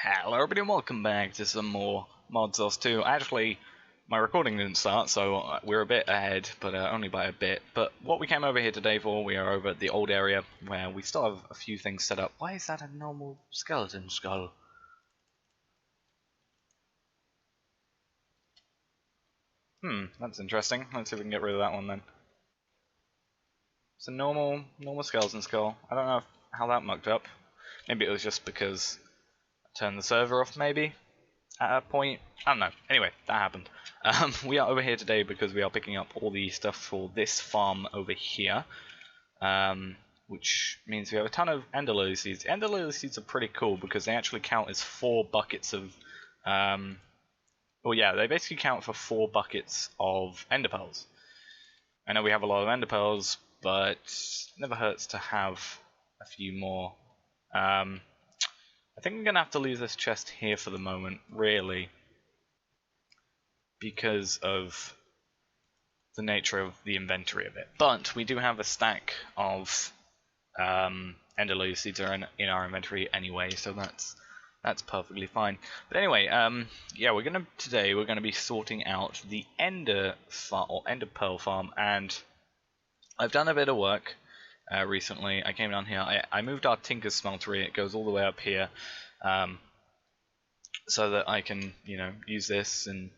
Hello everybody and welcome back to some more Modsauce 2. Actually, my recording didn't start, so we're a bit ahead, but only by a bit. But what we came over here today for, we are over at the old area, where we still have a few things set up. Why is that a normal skeleton skull? That's interesting. Let's see if we can get rid of that one then. It's a normal skeleton skull. I don't know how that mucked up. Maybe it was just because I turned the server off, maybe? At a point, I don't know. Anyway, that happened. We are over here today because we are picking up all the stuff for this farm over here, which means we have a ton of ender lily seeds. Ender lily seeds are pretty cool because they actually count as 4 buckets of, well, yeah, they basically count for 4 buckets of ender pearls. I know we have a lot of ender pearls, but it never hurts to have a few more. I think I'm going to have to leave this chest here for the moment, really, because of the nature of the inventory of it. But we do have a stack of ender lily seeds in our inventory anyway, so that's perfectly fine. But anyway, yeah, today we're gonna be sorting out the ender farm or ender pearl farm, and I've done a bit of work. Recently, I came down here. I moved our Tinker's smeltery. It goes all the way up here, so that I can, use this and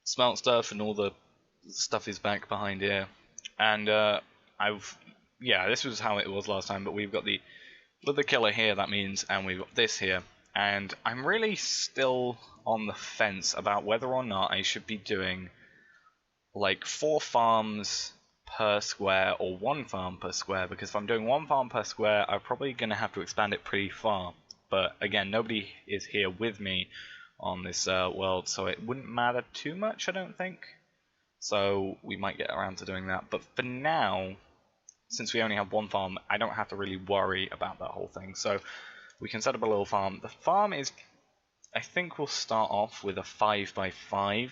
smelt stuff, and all the stuff is back behind here. And this was how it was last time. But we've got the killer here. That means, and we've got this here. And I'm really still on the fence about whether or not I should be doing like 4 farms per square or 1 farm per square, because if I'm doing 1 farm per square, I'm probably going to have to expand it pretty far. But again, nobody is here with me on this world, so it wouldn't matter too much, I don't think. So we might get around to doing that. But for now, since we only have 1 farm, I don't have to really worry about that whole thing. So we can set up a little farm. The farm is, I think we'll start off with a 5x5.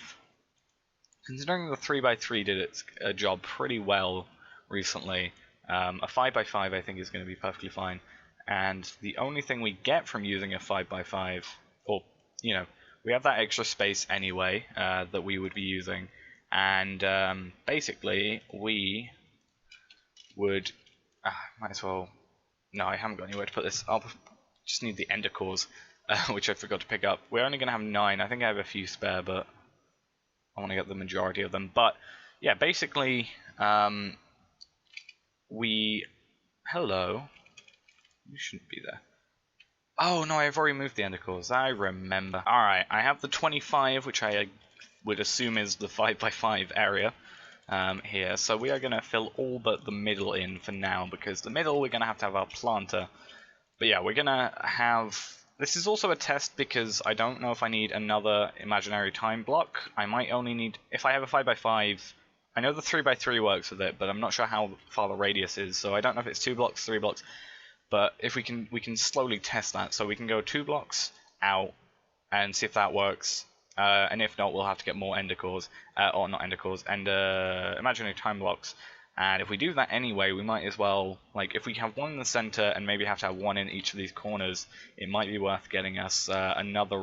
Considering the 3x3 did its job pretty well recently, a 5x5 I think is going to be perfectly fine. And the only thing we get from using a 5x5, or, we have that extra space anyway that we would be using. And basically, we would... might as well... No, I haven't got anywhere to put this. I'll just need the ender cores, which I forgot to pick up. We're only going to have 9. I think I have a few spare, but I want to get the majority of them. But yeah, basically, hello. You shouldn't be there. Oh no, I've already moved the ender cores. I remember. All right, I have the 25, which I would assume is the 5x5 area here. So we are going to fill all but the middle in for now, because the middle we're going to have our planter. But yeah, we're going to have... This is also a test because I don't know if I need another imaginary time block. I might only need... If I have a 5x5, I know the 3x3 works with it, but I'm not sure how far the radius is, so I don't know if it's 2 blocks, 3 blocks. But if we can slowly test that, so we can go 2 blocks out and see if that works. And if not, we'll have to get more ender cores, or not ender cores, imaginary time blocks. And if we do that anyway, we might as well, like, if we have 1 in the center and maybe have to have 1 in each of these corners, it might be worth getting us another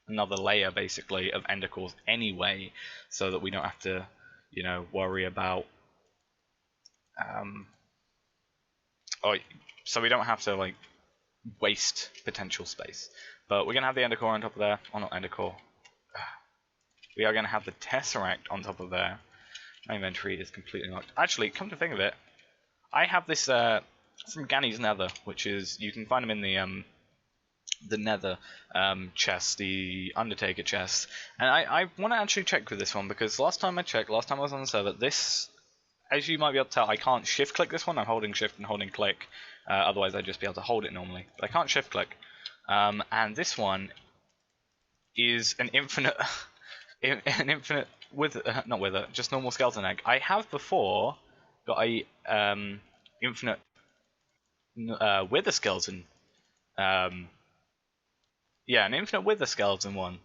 layer, basically, of ender cores anyway, so that we don't have to, worry about, so we don't have to, like, waste potential space. But we're going to have the ender core on top of there, or not ender core. We are going to have the tesseract on top of there. My inventory is completely locked. Actually, come to think of it, I have this from Ganny's Nether, which is, you can find them in the Nether chest, the Undertaker chest. And I want to actually check with this one, because last time I was on the server, this, as you might be able to tell, I can't shift click this one. I'm holding shift and holding click. Otherwise I'd just be able to hold it normally. But I can't shift click. And this one is an infinite... not wither, just normal skeleton egg. I have before got a infinite wither skeleton. Yeah, an infinite wither skeleton one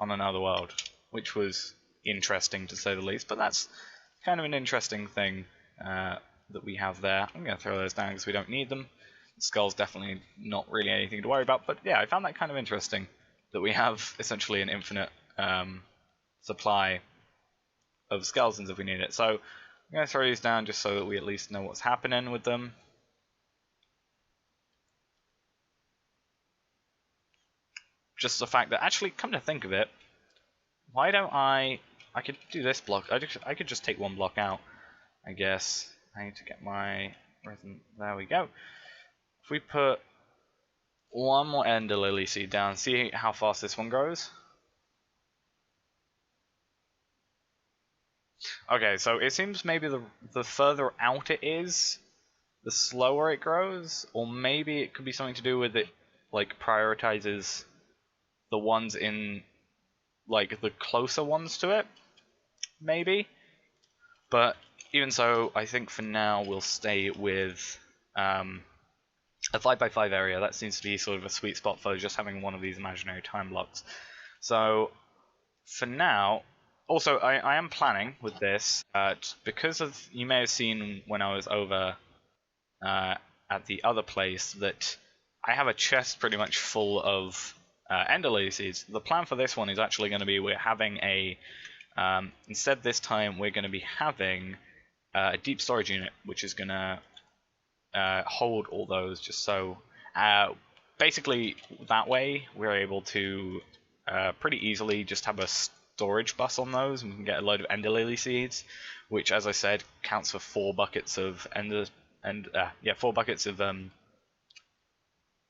on another world, which was interesting to say the least. But that's kind of an interesting thing that we have there. I'm going to throw those down because we don't need them. Skull's definitely not really anything to worry about. But yeah, I found that kind of interesting that we have essentially an infinite supply of skeletons if we need it. So I'm going to throw these down just so that we at least know what's happening with them. Just the fact that, actually, come to think of it, why don't I could do this block. I could just take one block out, I guess. I need to get my rhythm. There we go. If we put one more Ender Lily seed down, see how fast this one grows. Okay, so it seems maybe the further out it is, the slower it grows, or maybe it could be something to do with it, like, prioritizes the ones in, like, the closer ones to it, maybe. But even so, I think for now we'll stay with a 5x5 area. That seems to be sort of a sweet spot for just having one of these imaginary time blocks. So for now, also I am planning with this, because of, you may have seen when I was over at the other place that I have a chest pretty much full of Ender Lily seeds. The plan for this one is actually going to be we're having a instead this time we're going to be having a deep storage unit, which is going to hold all those, just so basically that way we're able to pretty easily just have a storage bus on those, and we can get a load of Ender Lily seeds, which, as I said, counts for 4 buckets of Ender, and 4 buckets of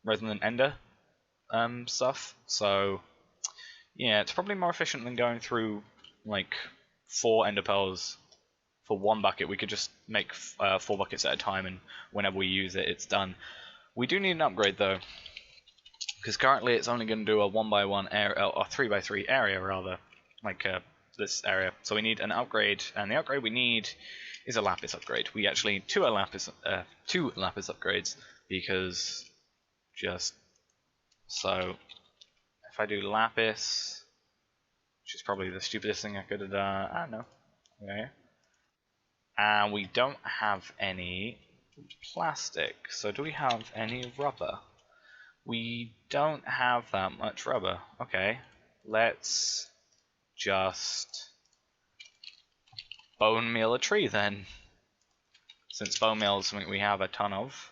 Resonant Ender stuff. So yeah, it's probably more efficient than going through like 4 Ender Pearls for 1 bucket. We could just make 4 buckets at a time, and whenever we use it, it's done. We do need an upgrade though, because currently it's only going to do a 1x1 area, or 3x3 area rather, like this area. So we need an upgrade, and the upgrade we need is a Lapis upgrade. We actually need 2 Lapis upgrades, because just so if I do Lapis, which is probably the stupidest thing I could have done. I don't know. Okay. And we don't have any plastic. So do we have any rubber? We don't have that much rubber. Okay. Let's just bone meal a tree then. Since bone meal is something we have a ton of.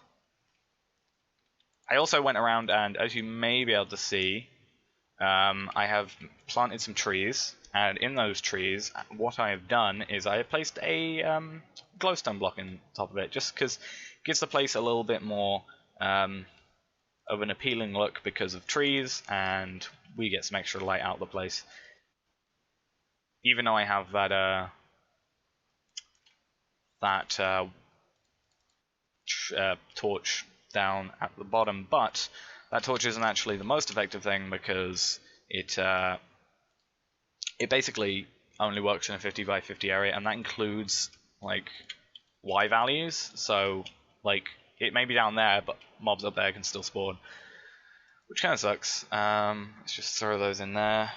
I also went around, and as you may be able to see, I have planted some trees, and in those trees, what I have done is I have placed a glowstone block in top of it, just because it gives the place a little bit more of an appealing look because of trees, and we get some extra light out of the place. Even though I have that torch down at the bottom, but that torch isn't actually the most effective thing, because it basically only works in a 50x50 area, and that includes like Y values. So like it may be down there, but mobs up there can still spawn, which kind of sucks. Let's just throw those in there.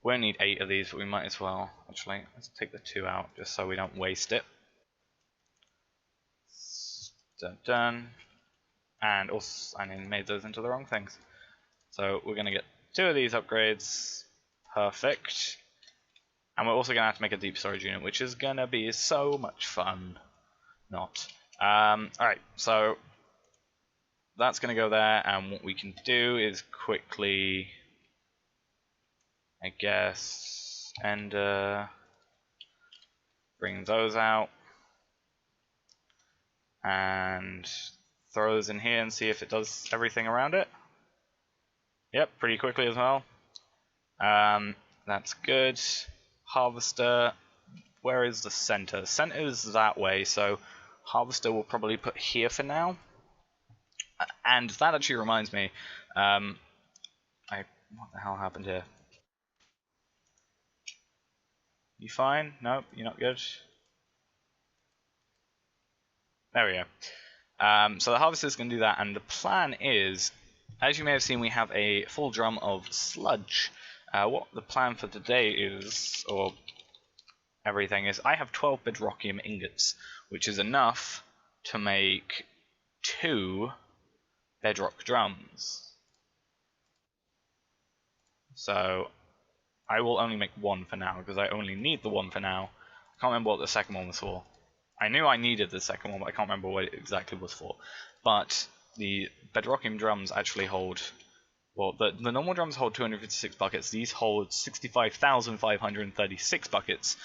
We only need 8 of these, but we might as well. Actually, let's take the 2 out just so we don't waste it. Done. And also, I made those into the wrong things. So we're going to get 2 of these upgrades. Perfect. And we're also going to have to make a deep storage unit, which is going to be so much fun. Not. Alright, so that's going to go there, and what we can do is quickly, I guess, and bring those out. And throw those in here and see if it does everything around it. Yep, pretty quickly as well. That's good. Harvester, where is the center? Center is that way, so Harvester will probably put here for now. And that actually reminds me, what the hell happened here? You fine? Nope, you're not good. There we go. So the harvester is going to do that, and the plan is, as you may have seen, we have a full drum of sludge. What the plan for today is, or everything is, I have 12 bedrockium ingots, which is enough to make 2 bedrock drums. So I will only make one for now, because I only need the one for now. I can't remember what the second one was for. I knew I needed the second one, but I can't remember what it exactly was for. But the bedrockium drums actually hold... Well, the normal drums hold 256 buckets. These hold 65,536 buckets,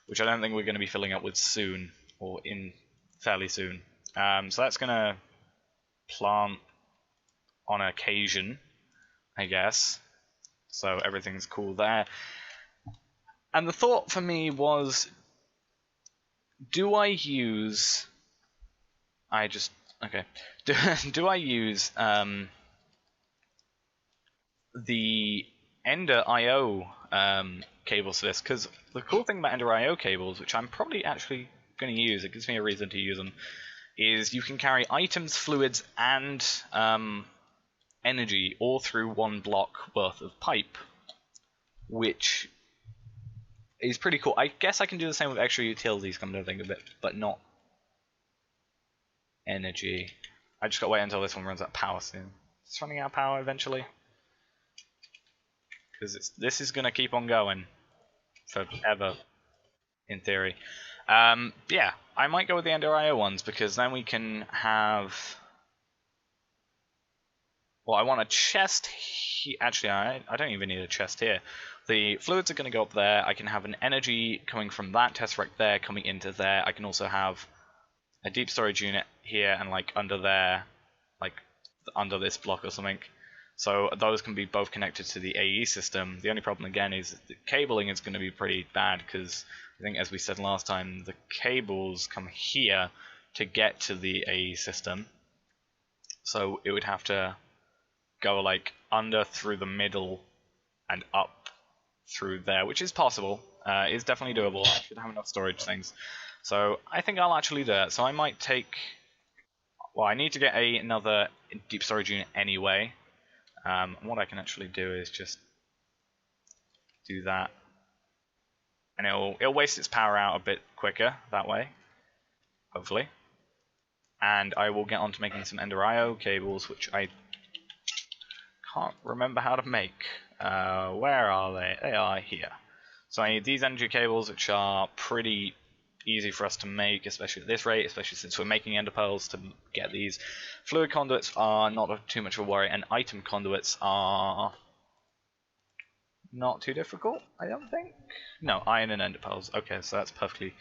which I don't think we're going to be filling up with soon, or in fairly soon. So that's going to plant on occasion, I guess. So everything's cool there. And the thought for me was, do I use... Okay. Do I use the Ender IO cables for this? Because the cool thing about Ender IO cables, which I'm probably actually going to use, it gives me a reason to use them, is you can carry items, fluids, and energy all through one block worth of pipe, which is pretty cool. I guess I can do the same with extra utilities, come to think of it, but not energy. I just gotta wait until this one runs out of power soon. It's running out of power eventually, because this is gonna keep on going forever, in theory. Yeah, I might go with the Ender IO ones, because then we can have... Well, I want a chest here. Actually, I don't even need a chest here. The fluids are going to go up there. I can have an energy coming from that tesseract there, coming into there. I can also have a deep storage unit here and like under there, like under this block or something. So those can be both connected to the AE system. The only problem again is the cabling is going to be pretty bad, because I think, as we said last time, the cables come here to get to the AE system. So it would have to go like under through the middle and up through there, which is possible. Is definitely doable. I should have enough storage things. So I think I'll actually do it. So I might take... Well, I need to get another deep storage unit anyway. What I can actually do is just do that. And it'll waste its power out a bit quicker that way, hopefully. And I will get on to making some Ender IO cables, which I can't remember how to make. Where are they? They are here. So I need these energy cables, which are pretty easy for us to make, especially at this rate, especially since we're making ender pearls to get these. Fluid conduits are not too much of a worry, and item conduits are not too difficult, I don't think. No, iron and ender pearls. Okay, so that's perfectly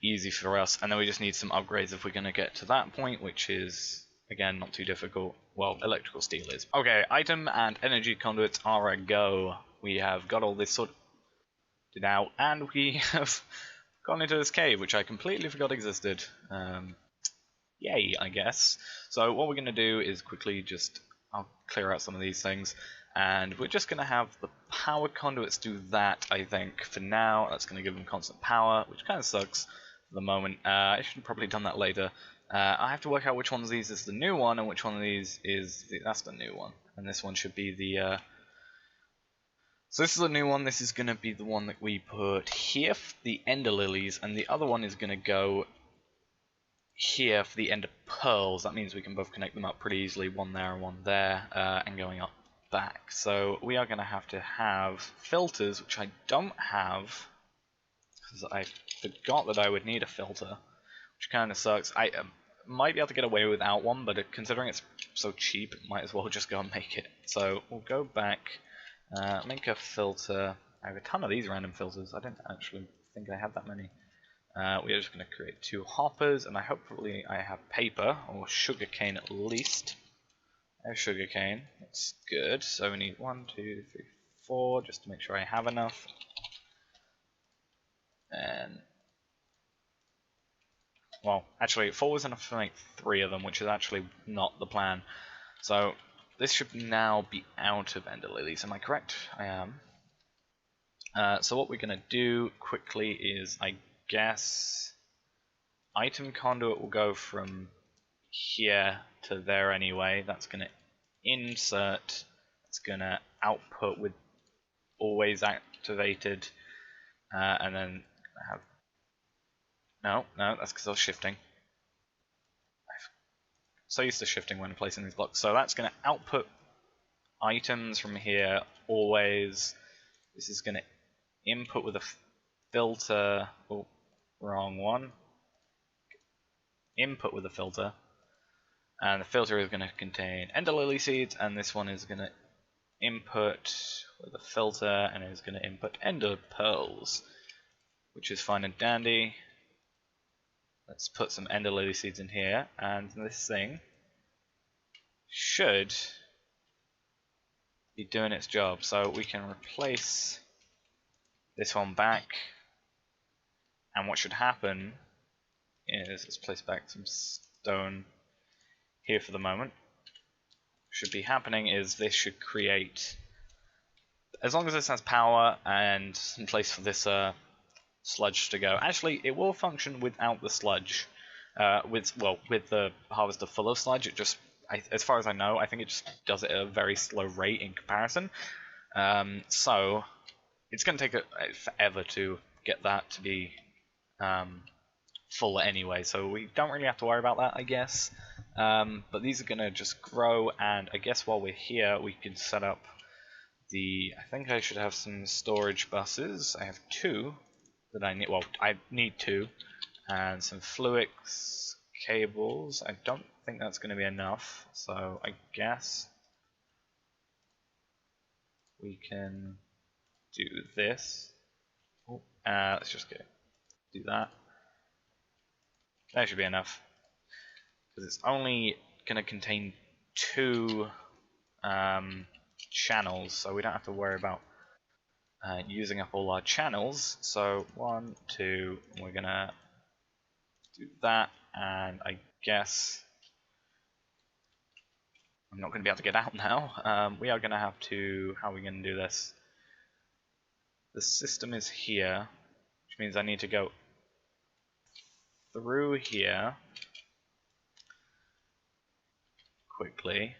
easy for us. And then we just need some upgrades if we're going to get to that point, which is, again, not too difficult. Well, electrical steel is. Okay, item and energy conduits are a go. We have got all this sorted out, and we have gone into this cave, which I completely forgot existed. Yay, I guess. So what we're going to do is quickly just... I'll clear out some of these things, and we're just going to have the power conduits do that, I think, for now. That's going to give them constant power, which kind of sucks for the moment. I should have probably done that later. I have to work out which one of these is the new one, and which one of these is... That's the new one. And this one should be the... So this is the new one. This is going to be the one that we put here for the ender lilies, and the other one is going to go here for the ender pearls. That means we can both connect them up pretty easily, one there and one there, and going up back. So we are going to have filters, which I don't have, because I forgot that I would need a filter, which kind of sucks. I might be able to get away without one, but considering it's so cheap, might as well just go and make it. So we'll go back, make a filter. I have a ton of these random filters. I didn't actually think I had that many. We are just going to create 2 hoppers, and hopefully I have paper, or sugarcane at least. I have sugarcane, that's good. So we need 1, 2, 3, 4, just to make sure I have enough. And... well, actually 4 was enough to make 3 of them, which is actually not the plan. So this should now be out of ender lilies, am I correct? I am. So what we're going to do quickly is, I guess, item conduit will go from here to there anyway. That's going to insert, it's going to output with always activated, and then I have... no, that's because I was shifting. So used to shifting when placing these blocks. So that's going to output items from here always. This is going to input with a filter. Oh, wrong one. Input with a filter. And the filter is going to contain ender lily seeds, and this one is going to input with a filter, and is going to input ender pearls, which is fine and dandy. Let's put some ender lily seeds in here, and this thing should be doing its job. So we can replace this one back, and what should happen is, let's place back some stone here for the moment. What should be happening is this should create, as long as this has power and some place for this sludge to go. Actually, it will function without the sludge. With the harvester full of sludge, it just, as far as I know, I think it just does it at a very slow rate in comparison. So it's going to take forever to get that to be full anyway. So we don't really have to worry about that, I guess. But these are going to just grow, and I guess while we're here, we can set up I think I should have some storage buses. I have 2 that I need. Well, I need 2, and some fluix cables. I don't think that's going to be enough, so I guess we can do this. Oh, let's just do that. That should be enough, because it's only going to contain 2 channels, so we don't have to worry about using up all our channels. So 1, 2, we're gonna do that, and I guess I'm not gonna be able to get out now. We are gonna have to, how are we gonna do this? The system is here, which means I need to go through here quickly.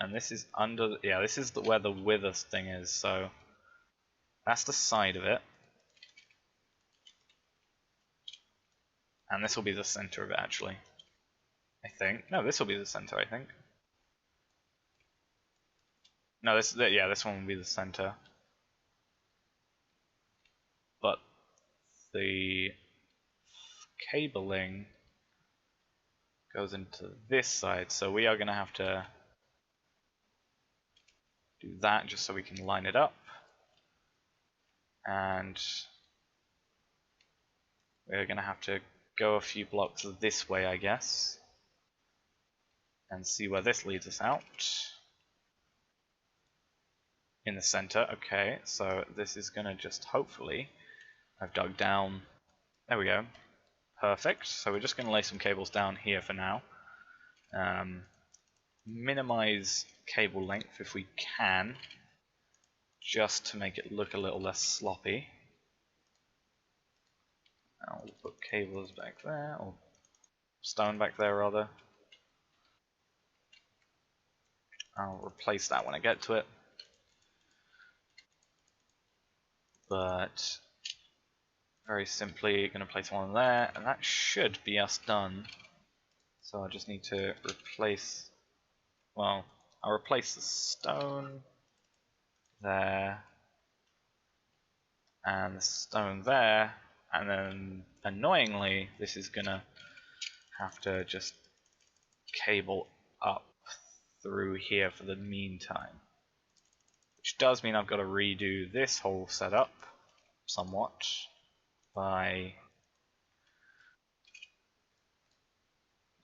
And this is under, yeah, this is where the wither thing is, so that's the side of it. And this will be the center of it, actually. I think. No, this will be the center, I think. No, this one will be the center. But the cabling goes into this side, so we are going to have to do that just so we can line it up. And we're going to have to go a few blocks this way, I guess, and see where this leads us out. In the center, okay, so this is going to just, hopefully, I've dug down, there we go, perfect. So we're just going to lay some cables down here for now. Minimize cable length if we can, just to make it look a little less sloppy. I'll put cables back there, or stone back there rather. I'll replace that when I get to it. But very simply, going to place one there, and that should be us done. So I just need to replace, well, I'll replace the stone there, and the stone there, and then annoyingly, this is going to have to just cable up through here for the meantime. Which does mean I've got to redo this whole setup somewhat by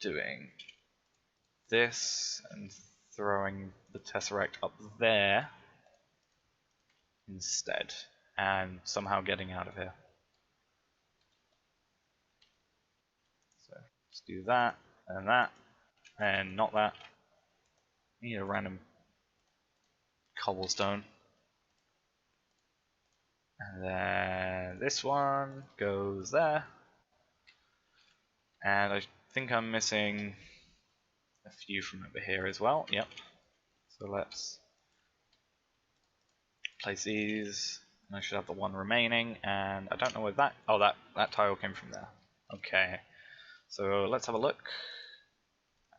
doing this and throwing the tesseract up there instead, and somehow getting out of here. So let's do that, and not that. Need a random cobblestone. And then this one goes there. And I think I'm missing a few from over here as well. Yep. So let's place these. And I should have the one remaining. And I don't know where that... Oh, that tile came from there. Okay, so let's have a look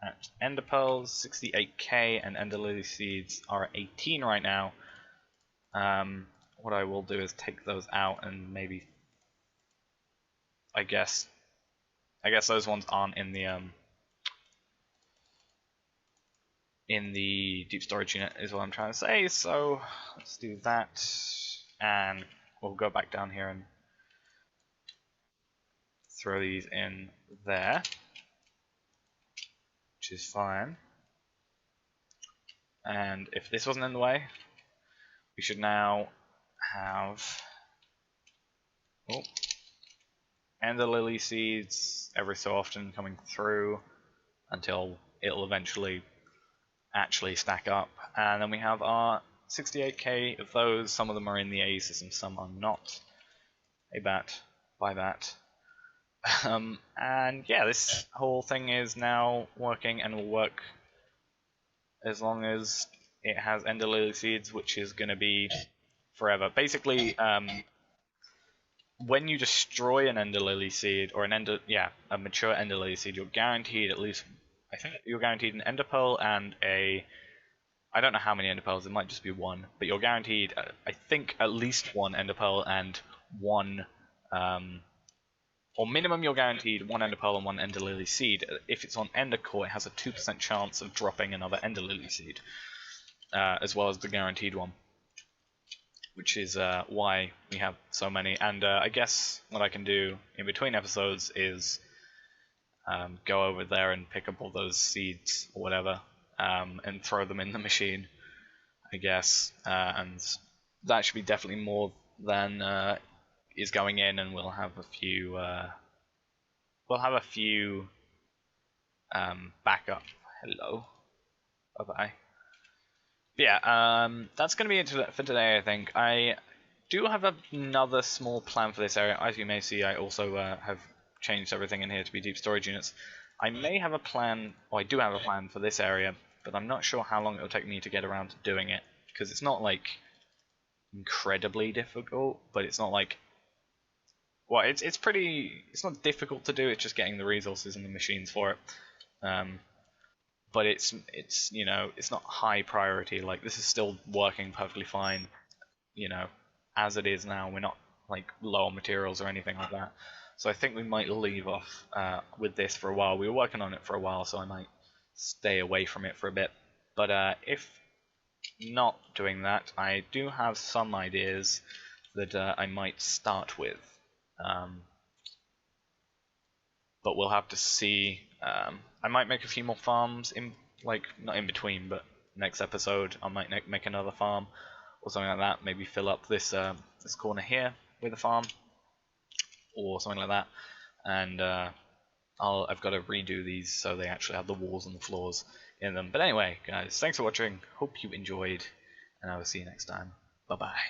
at Ender Pearls, 68k, and Ender Lily Seeds are at 18 right now. What I will do is take those out and maybe, I guess those ones aren't in the deep storage unit is what I'm trying to say. So let's do that, and we'll go back down here and throw these in there, which is fine. And if this wasn't in the way, we should now have Ender Lily Seeds every so often coming through until it'll eventually actually stack up. And then we have our 68k of those. Some of them are in the A system, some are not. Hey bat, bye bat. And yeah, this whole thing is now working and will work as long as it has Ender Lily Seeds, which is going to be forever. Basically, when you destroy an Ender Lily Seed, or a mature Ender Lily Seed, you're guaranteed at least, I think you're guaranteed an Ender Pearl and I don't know how many Ender Pearls, it might just be one, but you're guaranteed, I think, at least one Ender Pearl and one, or minimum you're guaranteed one Ender Pearl and one Ender Lily Seed. If it's on Ender Core, it has a 2% chance of dropping another Ender Lily Seed, as well as the guaranteed one, which is why we have so many. And I guess what I can do in between episodes is go over there and pick up all those seeds or whatever, and throw them in the machine, I guess, and that should be definitely more than is going in, and we'll have a few backup. Hello, bye bye. But yeah, that's going to be it for today, I think. I do have another small plan for this area. As you may see, I also have changed everything in here to be deep storage units. I may have a plan, or I do have a plan for this area, but I'm not sure how long it will take me to get around to doing it, because it's not like incredibly difficult, but it's not like, well, it's not difficult to do, it's just getting the resources and the machines for it. But it's it's not high priority. Like, this is still working perfectly fine, as it is now. We're not like low on materials or anything like that. So I think we might leave off with this for a while. We were working on it for a while, so I might stay away from it for a bit. But if not doing that, I do have some ideas that I might start with. But we'll have to see. I might make a few more farms not in between, but next episode I might make another farm or something like that. Maybe fill up this this corner here with a farm or something like that. And I've got to redo these so they actually have the walls and the floors in them. But anyway, guys, thanks for watching. Hope you enjoyed, and I will see you next time. Bye bye.